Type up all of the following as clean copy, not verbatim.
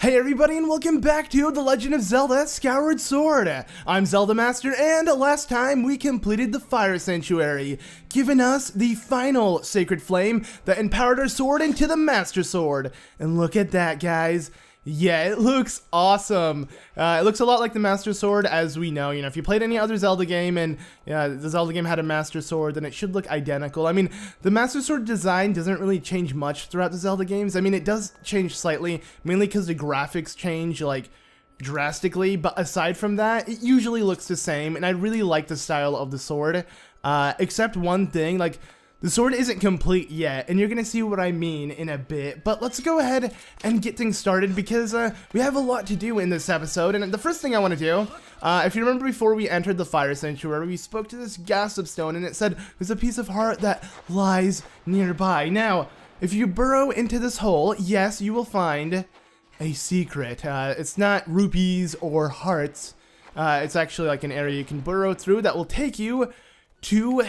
Hey everybody, and welcome back to The Legend of Zelda Skyward Sword. I'm Zelda Master, and last time we completed the Fire Sanctuary, giving us the final Sacred Flame that empowered our sword into the Master Sword. And look at that, guys. Yeah, it looks awesome. It looks a lot like the Master Sword, as we know. You know, if you played any other Zelda game and the Zelda game had a Master Sword, then it should look identical. I mean, the Master Sword design doesn't really change much throughout the Zelda games. I mean, it does change slightly, mainly because the graphics change, like, drastically. But aside from that, it usually looks the same, and I really like the style of the sword. Except one thing, like, the sword isn't complete yet, and you're gonna see what I mean in a bit, but let's go ahead and get things started because we have a lot to do in this episode. And the first thing I want to do, if you remember before we entered the Fire Sanctuary, we spoke to this gossip stone, and it said there's a piece of heart that lies nearby. Now, if you burrow into this hole, yes, you will find a secret. It's not rupees or hearts. It's actually like an area you can burrow through that will take you to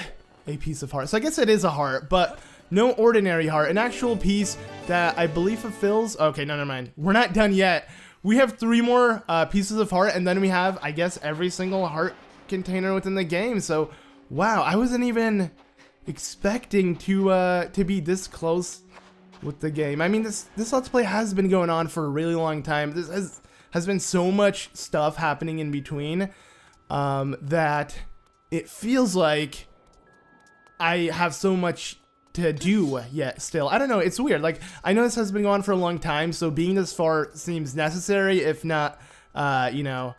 a piece of heart. So I guess it is a heart, but no ordinary heart. An actual piece that I believe fulfills... Okay, no, never mind. We're not done yet. We have 3 more pieces of heart, and then we have, I guess, every single heart container within the game. So, wow, I wasn't even expecting to be this close with the game. I mean, this Let's Play has been going on for a really long time. This has been so much stuff happening in between that it feels like I have so much to do yet still. I don't know, it's weird. Like, I know this has been going on for a long time, so being this far seems necessary, if not, you know,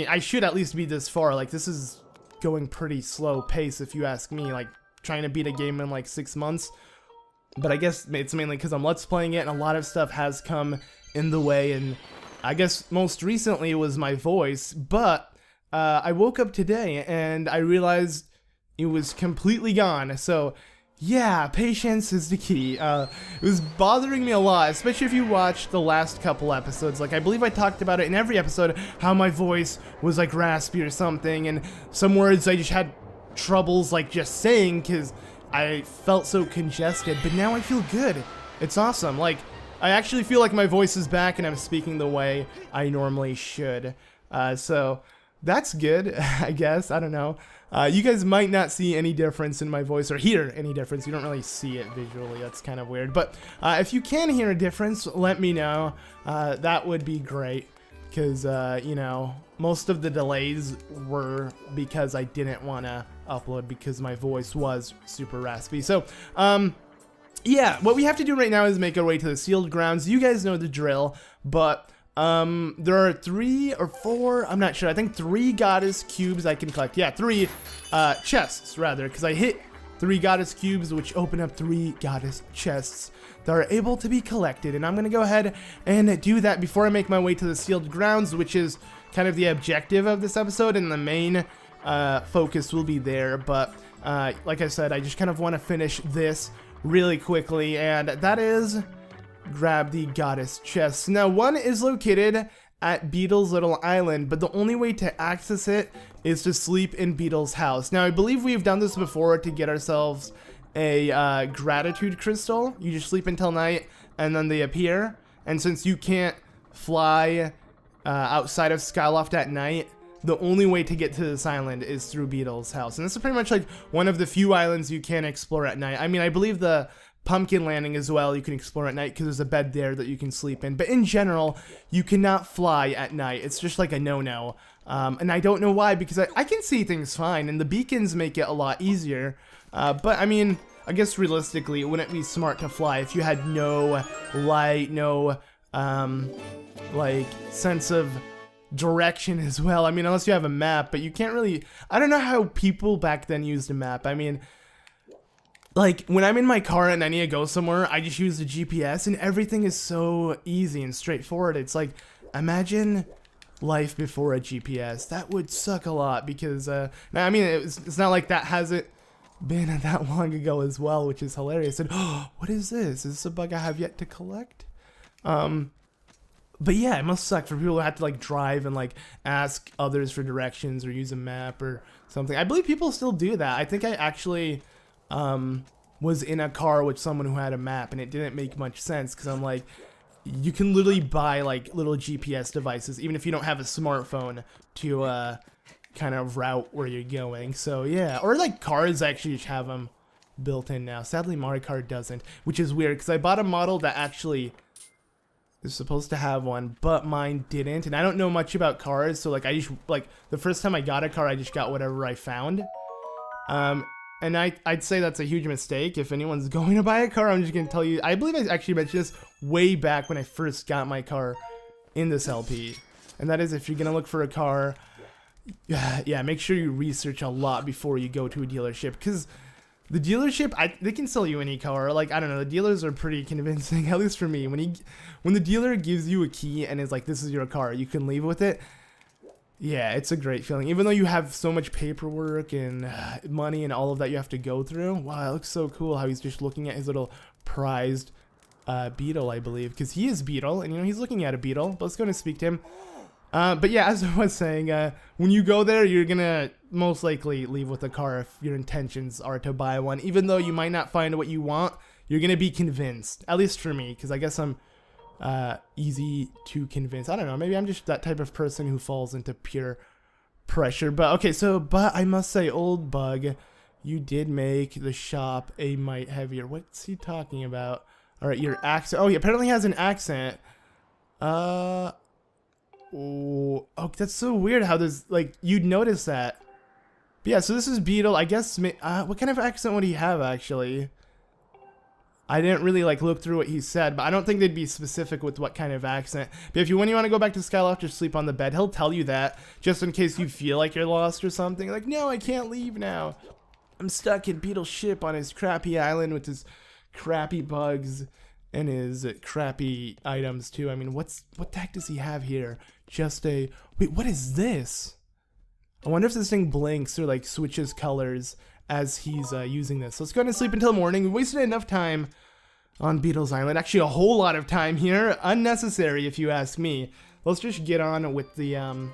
I should at least be this far. Like, this is going pretty slow pace, if you ask me, like, trying to beat a game in, like, 6 months. But I guess it's mainly because I'm Let's Playing it, and a lot of stuff has come in the way, and I guess most recently was my voice, but, I woke up today, and I realized it was completely gone. So yeah, patience is the key. It was bothering me a lot, especially if you watch the last couple episodes. Like, I believe I talked about it in every episode, how my voice was like raspy or something, and some words I just had troubles like just saying because I felt so congested. But now I feel good. It's awesome. Like, I actually feel like my voice is back and I'm speaking the way I normally should. So that's good, I guess. I don't know. You guys might not see any difference in my voice or hear any difference. You don't really see it visually. That's kind of weird. But if you can hear a difference, let me know. That would be great because, you know, most of the delays were because I didn't want to upload because my voice was super raspy. So, yeah, what we have to do right now is make our way to the sealed grounds. You guys know the drill, but there are 3 or 4, I'm not sure, I think 3 goddess cubes I can collect. Yeah, 3 chests rather, because I hit 3 goddess cubes, which open up 3 goddess chests that are able to be collected. And I'm gonna go ahead and do that before I make my way to the sealed grounds, which is kind of the objective of this episode, and the main focus will be there. But like I said, I just kind of want to finish this really quickly, and that is grab the goddess chests. Now, one is located at Beetle's little island, but the only way to access it is to sleep in Beetle's house. Now, I believe we've done this before to get ourselves a gratitude crystal. You just sleep until night and then they appear, and since you can't fly outside of Skyloft at night, the only way to get to this island is through Beetle's house. And this is pretty much like one of the few islands you can explore at night. I mean, I believe the Pumpkin Landing as well you can explore at night because there's a bed there that you can sleep in. But in general, you cannot fly at night. It's just like a no-no. And I don't know why, because I can see things fine, and the beacons make it a lot easier. But I mean, I guess realistically, it wouldn't be smart to fly if you had no light, no like sense of direction as well. I mean, unless you have a map, but you can't really... I don't know how people back then used a map. I mean, like, when I'm in my car and I need to go somewhere, I just use the GPS, and everything is so easy and straightforward. It's like, imagine life before a GPS. That would suck a lot because, I mean, it's not like that hasn't been that long ago as well, which is hilarious. And, oh, what is this? Is this a bug I have yet to collect? But yeah, it must suck for people who have to, like, drive and, like, ask others for directions or use a map or something. I believe people still do that. I think I actually was in a car with someone who had a map, and it didn't make much sense because I'm like, you can literally buy like little GPS devices, even if you don't have a smartphone, to kind of route where you're going. So yeah, or like cars actually have them built in now. Sadly, Mario Kart doesn't, which is weird because I bought a model that actually is supposed to have one, but mine didn't. And I don't know much about cars, so like I just like the first time I got a car, I just got whatever I found. And I'd say that's a huge mistake. If anyone's going to buy a car, I'm just going to tell you, I believe I actually mentioned this way back when I first got my car in this LP. And that is, if you're going to look for a car, yeah, make sure you research a lot before you go to a dealership. Because the dealership, they can sell you any car. Like, I don't know, the dealers are pretty convincing, at least for me. When the dealer gives you a key and is like, this is your car, you can leave with it. Yeah, it's a great feeling. Even though you have so much paperwork and money and all of that you have to go through. Wow, it looks so cool how he's just looking at his little prized beetle, I believe. Because he is beetle, and you know, he's looking at a beetle. But let's go and speak to him. But yeah, as I was saying, when you go there, you're going to most likely leave with a car if your intentions are to buy one. Even though you might not find what you want, you're going to be convinced. At least for me, because I guess I'm easy to convince. I don't know, maybe I'm just that type of person who falls into peer pressure. But okay, but I must say, old bug, you did make the shop a mite heavier. What's he talking about? All right, your accent. Oh, he apparently has an accent. Oh, that's so weird how there's like, you'd notice that. But yeah, so this is Beetle. I guess what kind of accent would he have actually? I didn't really like look through what he said, but I don't think they'd be specific with what kind of accent. But when you want to go back to Skyloft or sleep on the bed, he'll tell you that just in case you feel like you're lost or something. Like, no, I can't leave now. I'm stuck in Beetle's ship on his crappy island with his crappy bugs and his crappy items too. I mean, what the heck does he have here? Wait, what is this? I wonder if this thing blinks or like switches colors as he's using this. So let's go ahead and sleep until morning. We wasted enough time on Beetle's Island. Actually, a whole lot of time here. Unnecessary, if you ask me. Let's just get on with the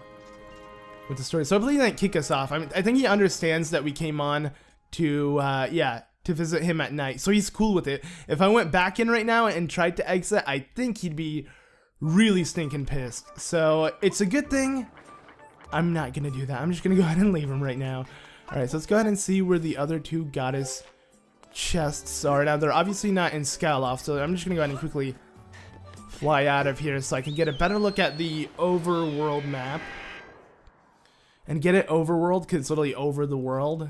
story. So I believe that kick us off. I mean, I think he understands that we came on to to visit him at night. So he's cool with it. If I went back in right now and tried to exit, I think he'd be really stinking pissed. So it's a good thing I'm not gonna do that. I'm just gonna go ahead and leave him right now. Alright, so let's go ahead and see where the other two goddess chests are. Now, they're obviously not in Skyloft, so I'm just going to go ahead and quickly fly out of here so I can get a better look at the overworld map. And get it overworld because it's literally over the world.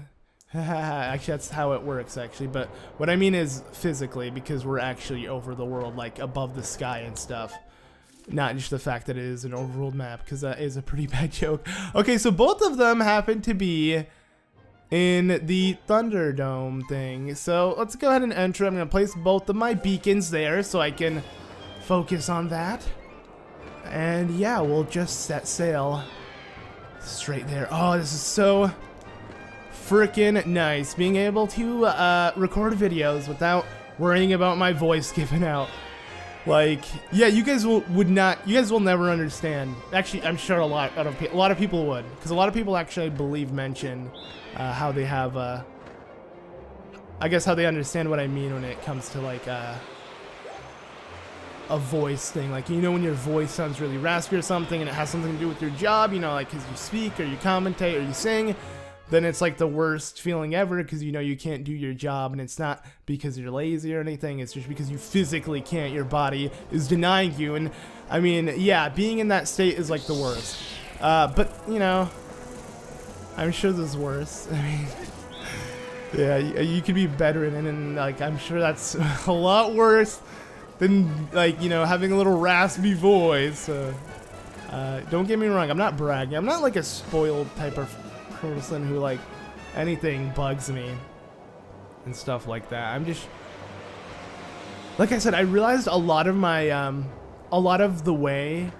Actually, that's how it works, actually. But what I mean is physically, because we're actually over the world, like above the sky and stuff. Not just the fact that it is an overworld map, because that is a pretty bad joke. Okay, so both of them happen to be in the Thunderdome thing. So let's go ahead and enter. I'm going to place both of my beacons there so I can focus on that. And yeah, we'll just set sail straight there. Oh, this is so freaking nice. Being able to record videos without worrying about my voice giving out. Like, yeah, you guys will never understand. Actually, I'm sure a lot of people would, because a lot of people actually, I believe, mention how they have, I guess how they understand what I mean when it comes to like a voice thing. Like, you know, when your voice sounds really raspy or something, and it has something to do with your job, you know, like because you speak or you commentate or you sing. Then it's like the worst feeling ever because you know you can't do your job, and it's not because you're lazy or anything, it's just because you physically can't. Your body is denying you, and I mean, yeah, being in that state is like the worst. But, you know, I'm sure there's worse. I mean, yeah, you could be better in it, and like, I'm sure that's a lot worse than, like, you know, having a little raspy voice. Don't get me wrong, I'm not bragging. I'm not like a spoiled type of person who like anything bugs me and stuff like that. I'm just, like I said, I realized a lot of my a lot of the way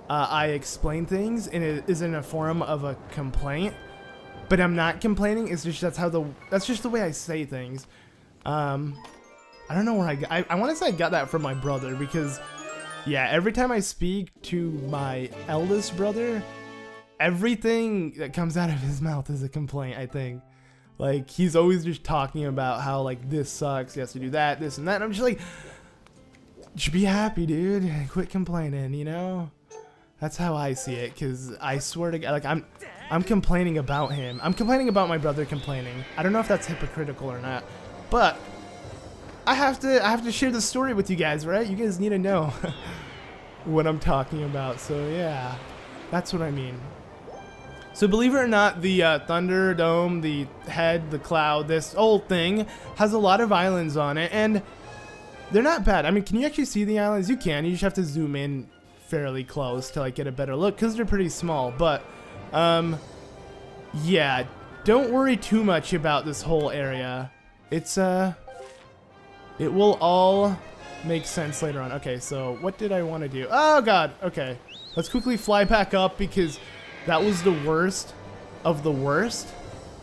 I explain things is in a form of a complaint, but I'm not complaining. It's just that's just the way I say things. I don't know where I want to say I got that from my brother, because yeah, every time I speak to my eldest brother, everything that comes out of his mouth is a complaint, I think. Like, he's always just talking about how, like, this sucks, he has to do that, this and that. And I'm just like, Just be happy, dude. Quit complaining, you know? That's how I see it, because I swear to God, like, I'm complaining about him. I'm complaining about my brother complaining. I don't know if that's hypocritical or not, but I have to share the story with you guys, right? You guys need to know what I'm talking about. So yeah, that's what I mean. So believe it or not, the Thunderdome, the head, the cloud, this old thing has a lot of islands on it, and they're not bad. I mean, can you actually see the islands? You can. You just have to zoom in fairly close to like get a better look because they're pretty small. But yeah, don't worry too much about this whole area. It's it will all make sense later on. Okay, so what did I want to do? Oh God. Okay, let's quickly fly back up because that was the worst of the worst.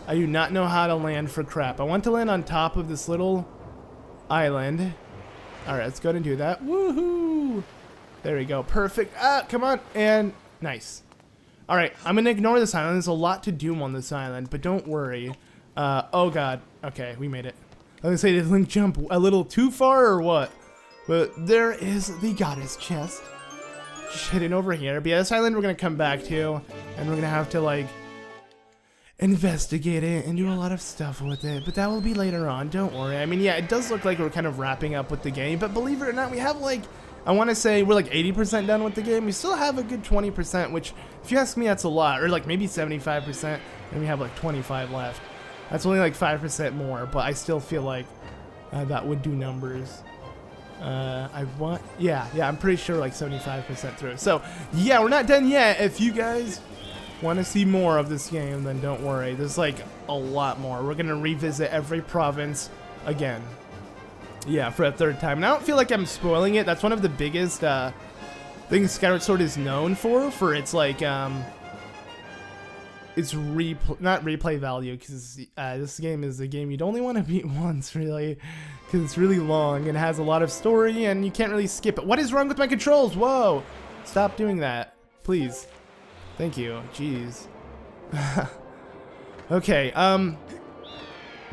I do not know how to land for crap. I want to land on top of this little island. All right, let's go ahead and do that. Woohoo! There we go. Perfect. Ah, come on. And nice. All right, I'm going to ignore this island. There's a lot to do on this island, but don't worry. Oh, God. Okay, we made it. I was going to say, did Link jump a little too far or what? But there is the goddess chest. Just hidden over here. But yeah, this island we're going to come back to, and we're going to have to, like, investigate it and do a lot of stuff with it, but that will be later on. Don't worry. I mean, yeah, it does look like we're kind of wrapping up with the game, but believe it or not, we have like, I want to say we're like 80% done with the game. We still have a good 20%, which if you ask me, that's a lot, or like maybe 75%, and we have like 25 left. That's only like 5% more, but I still feel like that would do numbers. Yeah, I'm pretty sure like 75% through. So yeah, we're not done yet. If you guys want to see more of this game, then don't worry. There's like a lot more. We're gonna revisit every province again. Yeah, for a third time. And I don't feel like I'm spoiling it. That's one of the biggest things Skyward Sword is known for its like its not replay value, because this game is a game you'd only want to beat once, really, because it's really long and has a lot of story and you can't really skip it. What is wrong with my controls? Whoa! Stop doing that, please. Thank you. Jeez. Okay,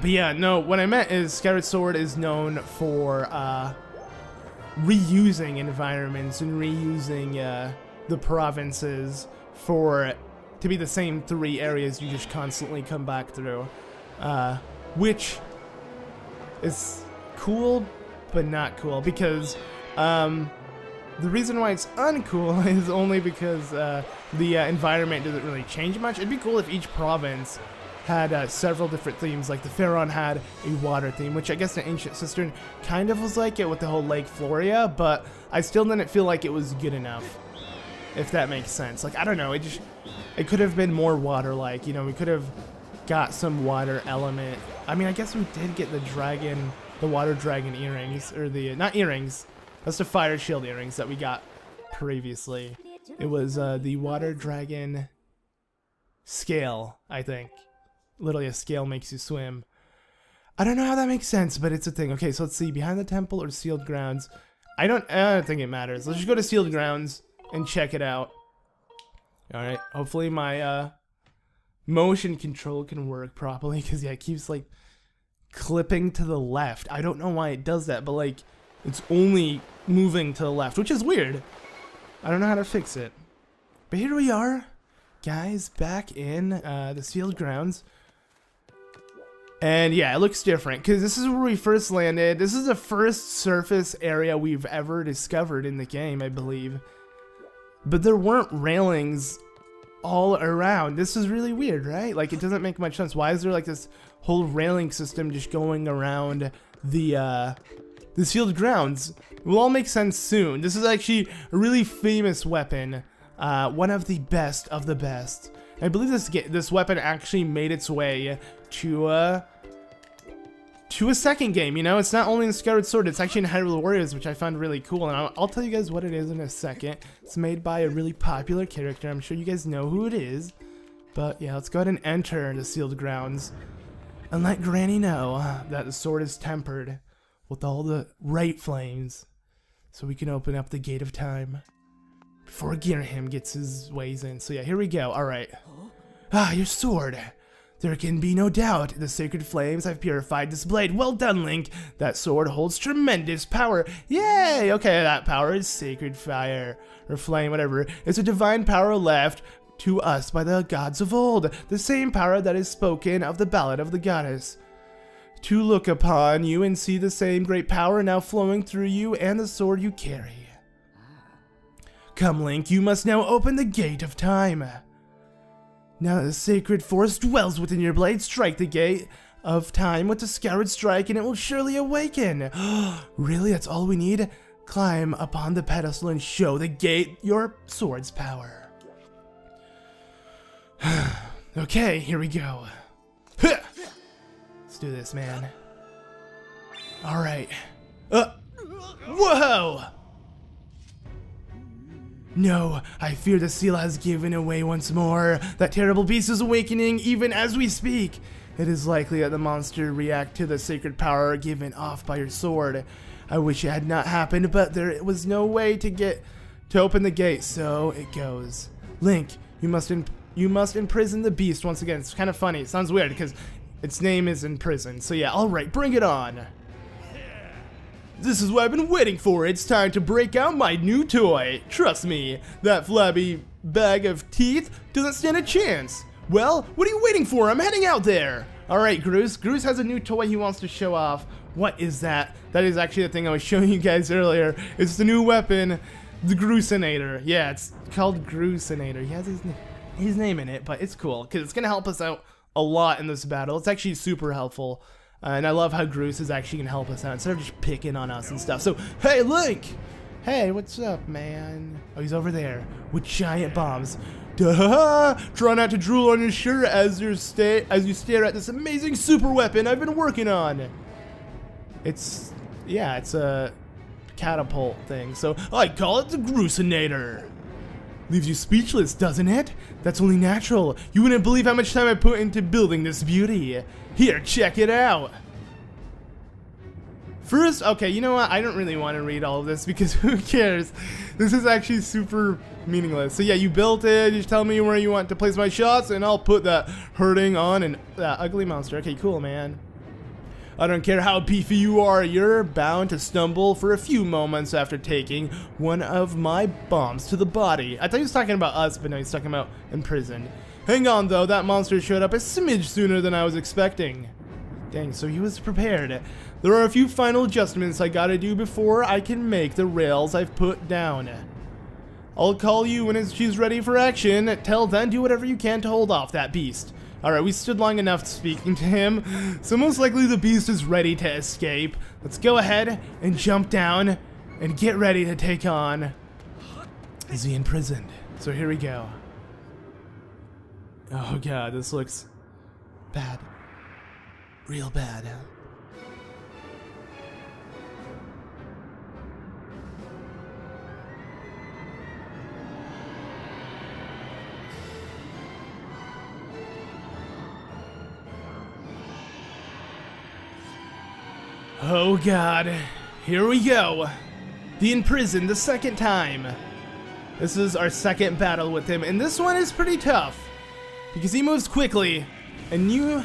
but yeah, no, what I meant is Skyward Sword is known for reusing environments and reusing the provinces to be the same 3 areas you just constantly come back through, which is cool but not cool, because the reason why it's uncool is only because the environment doesn't really change much. It'd be cool if each province had several different themes. Like the Pharaon had a water theme, which I guess the Ancient Cistern kind of was like it with the whole Lake Floria, but I still didn't feel like it was good enough, if that makes sense. Like, I don't know, it could have been more water-like, you know, we could have got some water element. I mean, I guess we did get the water dragon earrings, or not earrings, that's the fire shield earrings that we got previously. It was the water dragon scale, I think. Literally a scale makes you swim. I don't know how that makes sense, but it's a thing. Okay, so let's see. Behind the temple or sealed grounds? I don't think it matters. Let's just go to sealed grounds and check it out. Alright, hopefully my motion control can work properly, because yeah, it keeps like clipping to the left. I don't know why it does that, but like it's only moving to the left, which is weird. I don't know how to fix it. But here we are, guys, back in the sealed grounds. And yeah, it looks different, because this is where we first landed. This is the first surface area we've ever discovered in the game, I believe. But there weren't railings all around. This is really weird, right? Like, it doesn't make much sense. Why is there like this whole railing system just going around the sealed grounds? It will all make sense soon. This is actually a really famous weapon. One of the best of the best. I believe this weapon actually made its way to a second game, you know? It's not only in Skyward Sword, it's actually in Hyrule Warriors, which I found really cool, and I'll tell you guys what it is in a second. It's made by a really popular character. I'm sure you guys know who it is. But yeah, let's go ahead and enter the sealed grounds and let Granny know that the sword is tempered with all the right flames, so we can open up the gate of time before Girahim gets his ways in. So yeah, here we go. Alright. Ah, your sword. There can be no doubt. The sacred flames have purified this blade. Well done, Link. That sword holds tremendous power. Yay! Okay, that power is sacred fire. Or flame, whatever. It's a divine power left to us by the gods of old. The same power that is spoken of the ballad of the goddess. To look upon you and see the same great power now flowing through you and the sword you carry. Come, Link, you must now open the gate of time. Now the sacred force dwells within your blade. Strike the gate of time with the Skyward strike and it will surely awaken. Really? That's all we need? Climb upon the pedestal and show the gate your sword's power. Okay, here we go. Let's do this, man. Alright. Whoa! No, I fear the seal has given away once more. That terrible beast is awakening even as we speak. It is likely that the monster react to the sacred power given off by your sword. I wish it had not happened, but there was no way to open the gate, so it goes. Link, you must imprison the beast once again. It's kind of funny. It sounds weird because its name is in prison. So yeah, alright, bring it on. This is what I've been waiting for. It's time to break out my new toy. Trust me, that flabby bag of teeth doesn't stand a chance. Well, what are you waiting for? I'm heading out there. Alright, Groose. Groose has a new toy he wants to show off. What is that? That is actually the thing I was showing you guys earlier. It's the new weapon, the Groosinator. Yeah, it's called Groosinator. He has his name in it, but it's cool because it's going to help us out a lot in this battle. It's actually super helpful. And I love how Groose is actually gonna help us out instead of just picking on us and stuff. So, hey, Link! Hey, what's up, man? Oh, he's over there with giant bombs. Duh! Try not to drool on your shirt as you stare at this amazing super weapon I've been working on. It's a catapult thing. So I call it the Groosinator. Leaves you speechless, doesn't it? That's only natural. You wouldn't believe how much time I put into building this beauty. Here, check it out. First, okay, you know what? I don't really want to read all of this because who cares? This is actually super meaningless. So yeah, you built it. You just tell me where you want to place my shots and I'll put that hurting on and that ugly monster. Okay, cool, man. I don't care how beefy you are, you're bound to stumble for a few moments after taking one of my bombs to the body. I thought he was talking about us, but no, he's talking about in prison. Hang on though, that monster showed up a smidge sooner than I was expecting. Dang, so he was prepared. There are a few final adjustments I gotta do before I can make the rails I've put down. I'll call you when she's ready for action. Till then, do whatever you can to hold off that beast. Alright, we stood long enough speaking to him, so most likely the beast is ready to escape. Let's go ahead and jump down and get ready to take on the imprisoned. So here we go. Oh god, this looks bad. Real bad. Oh god, here we go. The imprisoned the second time. This is our second battle with him, and this one is pretty tough because he moves quickly, and you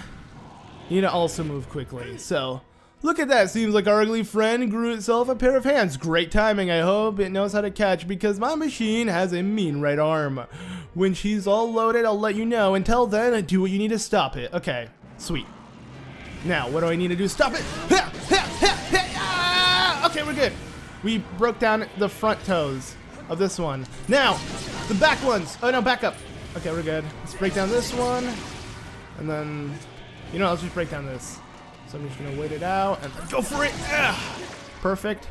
need to also move quickly. So, look at that. Seems like our ugly friend grew itself a pair of hands. Great timing. I hope it knows how to catch because my machine has a mean right arm. When she's all loaded, I'll let you know. Until then, do what you need to stop it. Okay, sweet. Now, what do I need to do? Stop it! Okay, we're good. We broke down the front toes of this one. Now, the back ones. Oh, no, back up. Okay, we're good. Let's break down this one. And then, you know, let's just break down this. So I'm just going to wait it out and go for it. Perfect.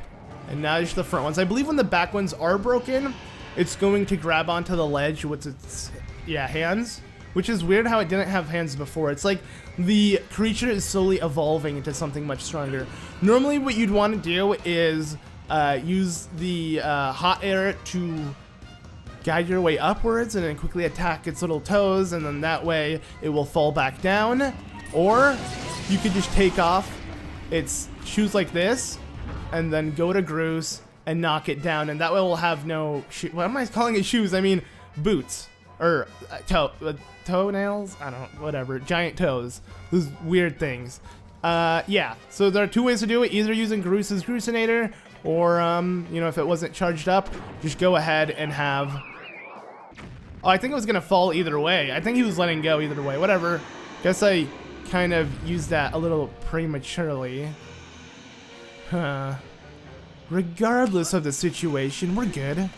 And now just the front ones. I believe when the back ones are broken, it's going to grab onto the ledge with its, hands. Which is weird how it didn't have hands before. It's like the creature is slowly evolving into something much stronger. Normally what you'd want to do is use the hot air to guide your way upwards and then quickly attack its little toes, and then that way it will fall back down. Or you could just take off its shoes like this and then go to Groose and knock it down, and that way we'll have no what am I calling it shoes? I mean boots. Or toenails? I don't know, whatever. Giant toes. Those weird things. Yeah, so there are two ways to do it. Either using Groos's Groosinator, or, you know, if it wasn't charged up, just go ahead and have... Oh, I think it was going to fall either way. I think he was letting go either way. Whatever. Guess I kind of used that a little prematurely. Huh. Regardless of the situation, we're good.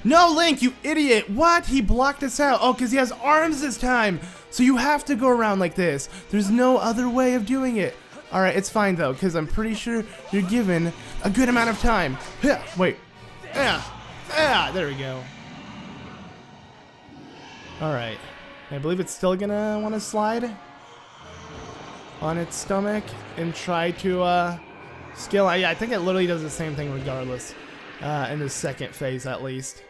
No, Link, you idiot! What? He blocked us out. Oh, because he has arms this time. So you have to go around like this. There's no other way of doing it. Alright, it's fine, though, because I'm pretty sure you're given a good amount of time. Wait. There we go. Alright. I believe it's still gonna want to slide on its stomach and try to scale. Yeah, I think it literally does the same thing regardless. In the second phase, at least.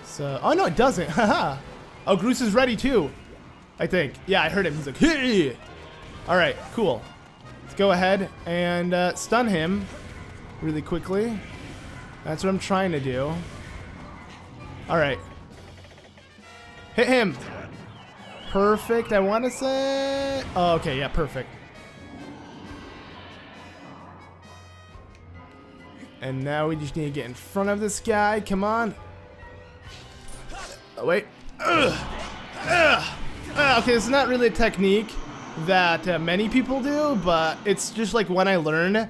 So, oh no, it doesn't. Haha. Oh, Groose is ready too, I think. Yeah, I heard him. He's like, hey! Alright, cool. Let's go ahead and stun him really quickly. That's what I'm trying to do. Alright. Hit him. Perfect, I want to say... Oh, okay, yeah, perfect. And now we just need to get in front of this guy. Come on. Oh, wait. Okay, this is not really a technique that many people do, but it's just like one I learned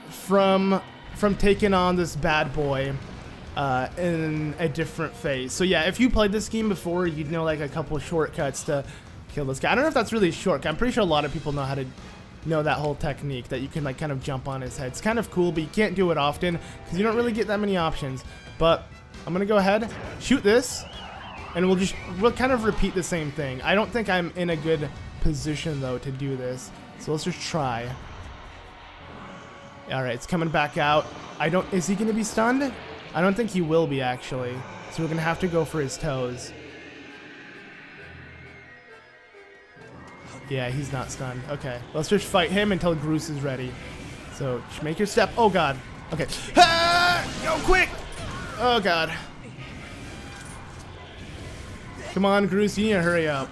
from taking on this bad boy in a different phase. So yeah, if you played this game before, you'd know like a couple of shortcuts to kill this guy. I don't know if that's really a shortcut. I'm pretty sure a lot of people know how to know that whole technique that you can like kind of jump on his head. It's kind of cool, but you can't do it often because you don't really get that many options. But I'm gonna go ahead, shoot this, and we'll kind of repeat the same thing. I don't think I'm in a good position though to do this, so let's just try. All right, it's coming back out. Is he gonna be stunned? I don't think he will be, actually. So we're gonna have to go for his toes. Yeah, he's not stunned. Okay, let's just fight him until Groose is ready. So just make your step. Oh god. Okay. Ah! Go quick. Oh god. Come on, Groose, you need to hurry up.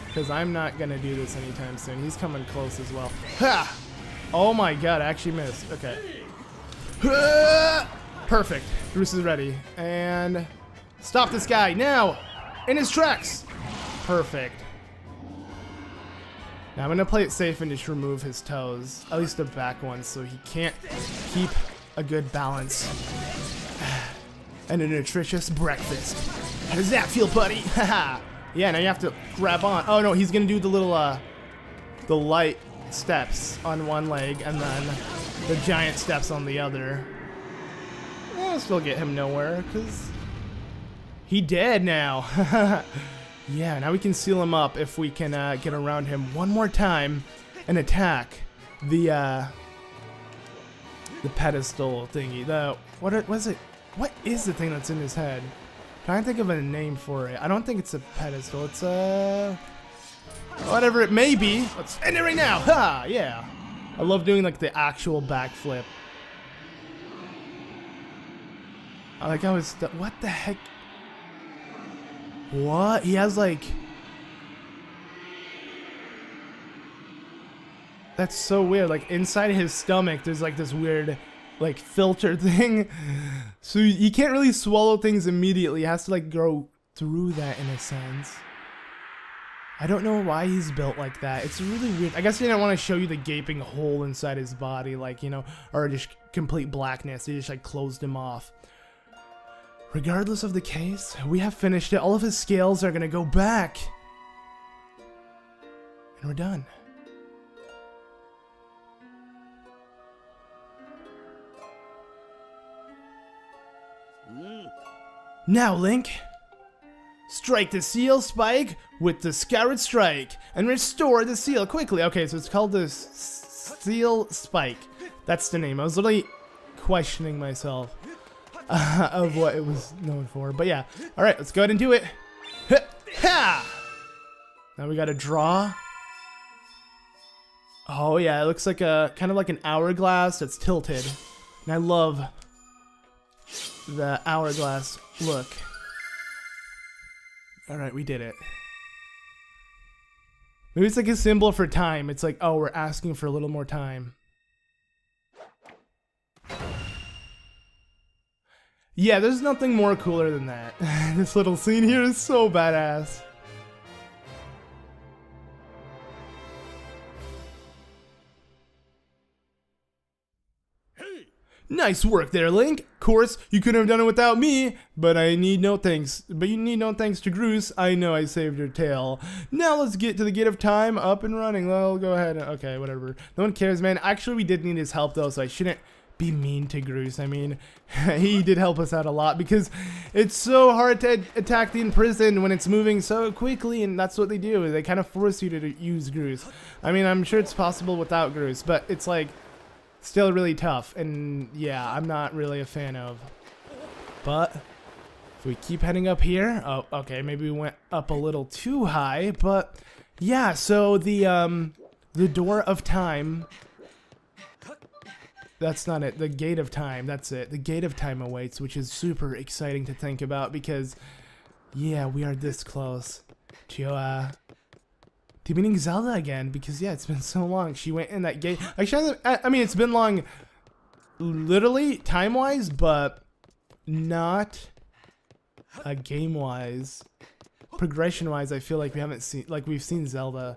Because I'm not gonna do this anytime soon. He's coming close as well. Ha! Oh my god, I actually missed. Okay. Ah! Perfect. Groose is ready. And stop this guy now! In his tracks! Perfect. Now I'm gonna play it safe and just remove his toes. At least the back ones, so he can't keep a good balance. And a nutritious breakfast. How does that feel, buddy? Haha! Yeah, now you have to grab on. Oh no, he's gonna do the little, the light steps on one leg and then the giant steps on the other. I'll still get him nowhere, because he dead now. Yeah, now we can seal him up if we can get around him one more time and attack the pedestal thingy. What was it? What is the thing that's in his head? Trying to think of a name for it. I don't think it's a pedestal. It's whatever it may be. Let's end it right now. Ha! Yeah. I love doing like the actual backflip. I like how it's what the heck? What? He has like... That's so weird. Like inside his stomach, there's like this weird like filter thing. So he can't really swallow things immediately. He has to like go through that in a sense. I don't know why he's built like that. It's really weird. I guess he didn't want to show you the gaping hole inside his body, like, you know, or just complete blackness. He just like closed him off. Regardless of the case, we have finished it. All of his scales are gonna go back. And we're done. Now, Link, strike the seal spike with the Skyward Strike and restore the seal quickly. Okay, so it's called the seal spike. That's the name. I was literally questioning myself of what it was known for. But yeah, all right, let's go ahead and do it. Ha! Now we gotta draw. Oh yeah, it looks like a kind of like an hourglass that's tilted. And I love the hourglass look. Alright, we did it. Maybe it's like a symbol for time. It's like, oh, we're asking for a little more time. Yeah, there's nothing more cooler than that. This little scene here is so badass. Nice work there, Link. Of course, you couldn't have done it without me, but I need no thanks. But you need no thanks to Groose. I know I saved your tail. Now let's get to the Gate of Time up and running. Well, go ahead. Okay, whatever. No one cares, man. Actually, we did need his help, though, so I shouldn't be mean to Groose. I mean, he did help us out a lot because it's so hard to attack the imprisoned when it's moving so quickly, and that's what they do. They kind of force you to use Groose. I mean, I'm sure it's possible without Groose, but it's like still really tough, and yeah, I'm not really a fan of. But if we keep heading up here, oh, okay, maybe we went up a little too high, but yeah. So the door of time. That's not it. The Gate of Time. That's it. The Gate of Time awaits, which is super exciting to think about because, yeah, we are this close to meeting Zelda again. Because yeah, it's been so long. She went in that gate. Actually, I mean, it's been long, literally time-wise, but not game-wise, progression-wise. I feel like we haven't seen, like we've seen Zelda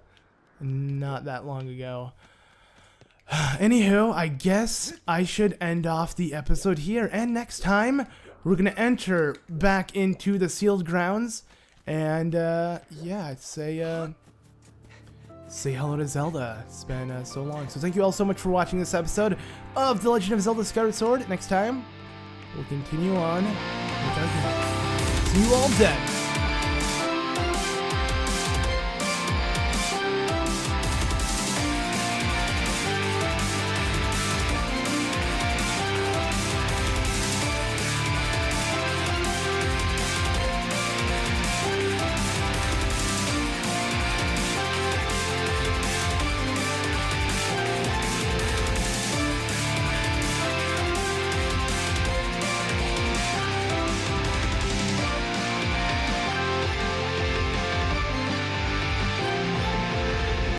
not that long ago. Anywho, I guess I should end off the episode here, and next time we're gonna enter back into the sealed grounds, and yeah, I'd say hello to Zelda. It's been so long, so thank you all so much for watching this episode of The Legend of Zelda Skyward Sword. Next time we'll continue on with our game. See you all then.